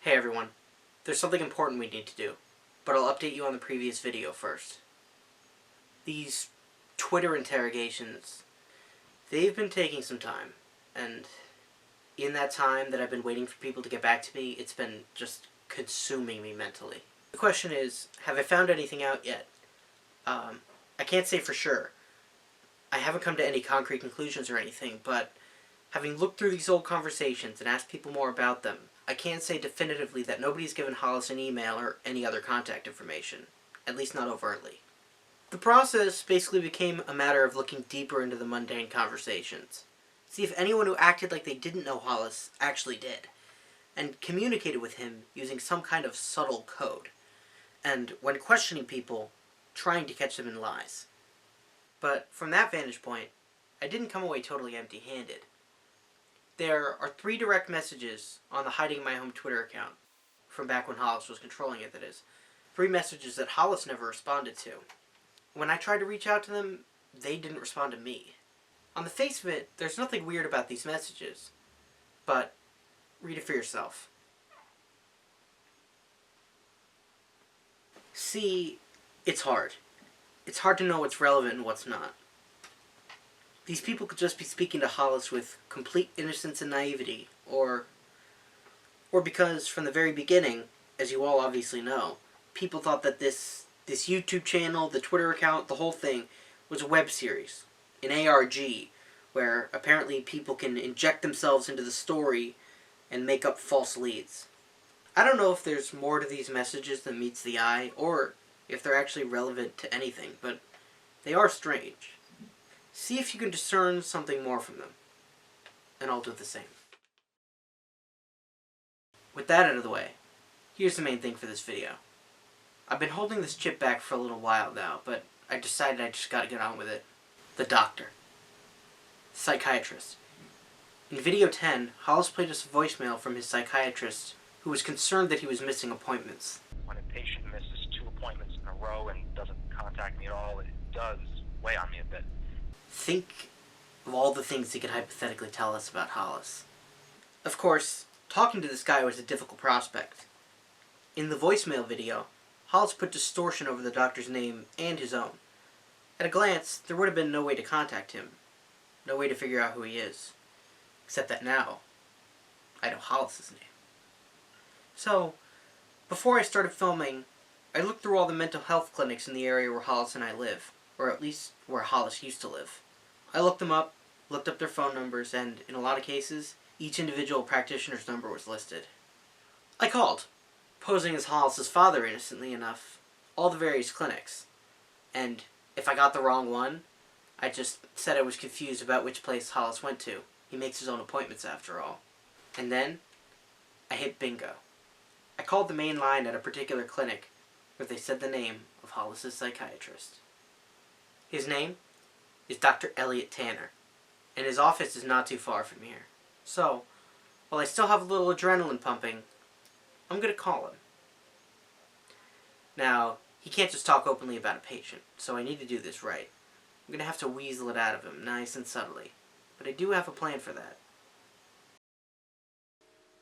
Hey everyone, there's something important we need to do, but I'll update you on the previous video first. These Twitter interrogations, they've been taking some time, and in that time that I've been waiting for people to get back to me, it's been just consuming me mentally. The question is, have I found anything out yet? I can't say for sure. I haven't come to any concrete conclusions or anything, but having looked through these old conversations and asked people more about them, I can't say definitively that nobody's given Hollis an email or any other contact information, at least not overtly. The process basically became a matter of looking deeper into the mundane conversations, see if anyone who acted like they didn't know Hollis actually did, and communicated with him using some kind of subtle code, and when questioning people, trying to catch them in lies. But from that vantage point, I didn't come away totally empty-handed. There are 3 direct messages on the Hiding My Home Twitter account, from back when Hollis was controlling it, that is. 3 messages that Hollis never responded to. When I tried to reach out to them, they didn't respond to me. On the face of it, there's nothing weird about these messages, but read it for yourself. See, it's hard. It's hard to know what's relevant and what's not. These people could just be speaking to Hollis with complete innocence and naivety, or because from the very beginning, as you all obviously know, people thought that this YouTube channel, the Twitter account, the whole thing, was a web series, an ARG, where apparently people can inject themselves into the story and make up false leads. I don't know if there's more to these messages than meets the eye, or if they're actually relevant to anything, but they are strange. See if you can discern something more from them, and I'll do the same. With that out of the way, here's the main thing for this video. I've been holding this chip back for a little while now, but I decided I just gotta get on with it. The doctor. Psychiatrist. In video 10, Hollis played us a voicemail from his psychiatrist, who was concerned that he was missing appointments. When a patient misses 2 appointments in a row and doesn't contact me at all, it does weigh on me a bit. Think of all the things he could hypothetically tell us about Hollis. Of course, talking to this guy was a difficult prospect. In the voicemail video, Hollis put distortion over the doctor's name and his own. At a glance, there would have been no way to contact him, no way to figure out who he is. Except that now, I know Hollis' name. So, before I started filming, I looked through all the mental health clinics in the area where Hollis and I live, or at least where Hollis used to live. I looked them up, looked up their phone numbers, and in a lot of cases, each individual practitioner's number was listed. I called, posing as Hollis' father innocently enough, all the various clinics. And if I got the wrong one, I just said I was confused about which place Hollis went to. He makes his own appointments after all. And then, I hit bingo. I called the main line at a particular clinic where they said the name of Hollis' psychiatrist. His name is Dr. Elliot Tanner, and his office is not too far from here. So, while I still have a little adrenaline pumping, I'm going to call him. Now, he can't just talk openly about a patient, so I need to do this right. I'm going to have to weasel it out of him, nice and subtly. But I do have a plan for that.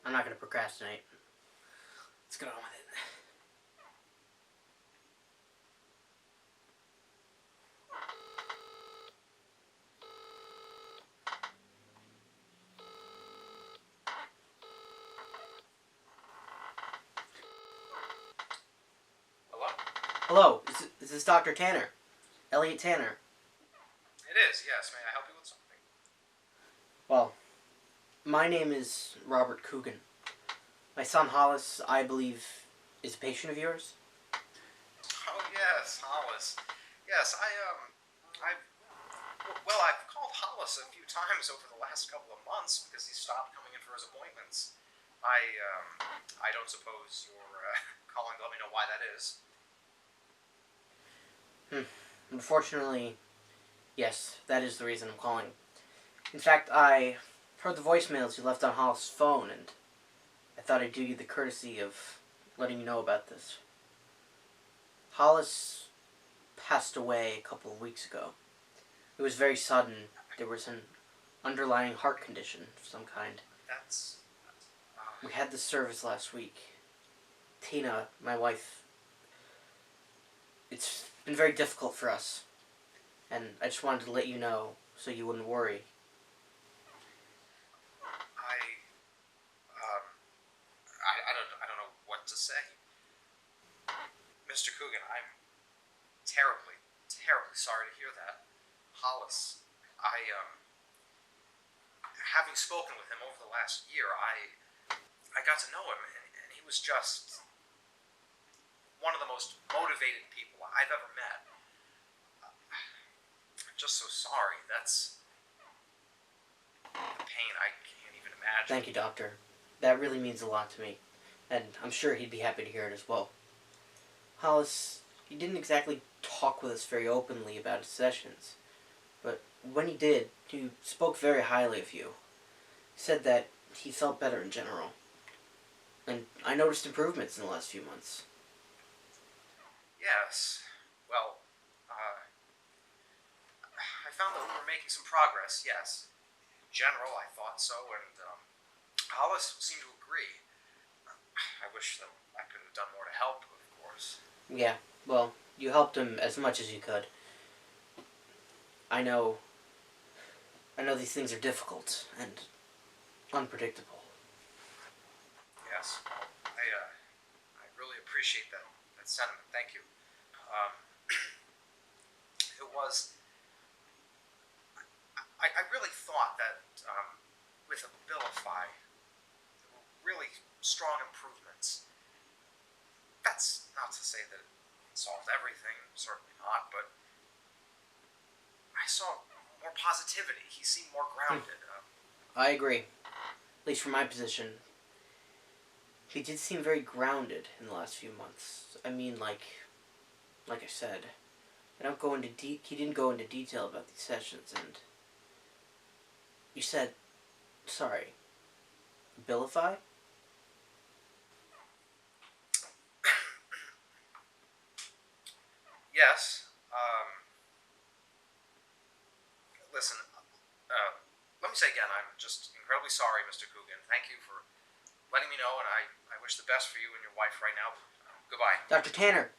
I'm not going to procrastinate. Let's get on with it. Hello, is this Dr. Tanner? Elliot Tanner? It is, yes. May I help you with something? Well, my name is Robert Coogan. My son Hollis, I believe, is a patient of yours? Oh, yes, Hollis. Yes, I've called Hollis a few times over the last couple of months because he stopped coming in for his appointments. I don't suppose you're calling to let me know why that is. Unfortunately, yes, that is the reason I'm calling. In fact, I heard the voicemails you left on Hollis' phone, and I thought I'd do you the courtesy of letting you know about this. Hollis passed away a couple of weeks ago. It was very sudden. There was an underlying heart condition of some kind. That's We had this service last week. Tina, my wife, it's been very difficult for us. And I just wanted to let you know so you wouldn't worry. I don't know what to say. Mr. Coogan, I'm terribly, terribly sorry to hear that. Hollis, having spoken with him over the last year, I got to know him, and he was just one of the most motivated people I've ever met. I'm just so sorry. That's the pain I can't even imagine. Thank you, Doctor. That really means a lot to me. And I'm sure he'd be happy to hear it as well. Hollis, he didn't exactly talk with us very openly about his sessions. But when he did, he spoke very highly of you. He said that he felt better in general. And I noticed improvements in the last few months. Yes. Well, I found that we were making some progress, yes. In general, I thought so, and Hollis seemed to agree. I wish that I could have done more to help, of course. Yeah, well, you helped him as much as you could. I know these things are difficult and unpredictable. Yes. I really appreciate that sentiment. Thank you. It was... I really thought that with Abilify, there were really strong improvements. That's not to say that it solved everything, certainly not, but I saw more positivity. He seemed more grounded. I agree. At least from my position. He did seem very grounded in the last few months. I mean, like I said, he didn't go into detail about these sessions, and you said, sorry, Abilify? Yes. Listen, let me say again, I'm just incredibly sorry, Mr. Coogan. Thank you for letting me know, and I wish the best for you and your wife right now. Goodbye. Dr. Tanner!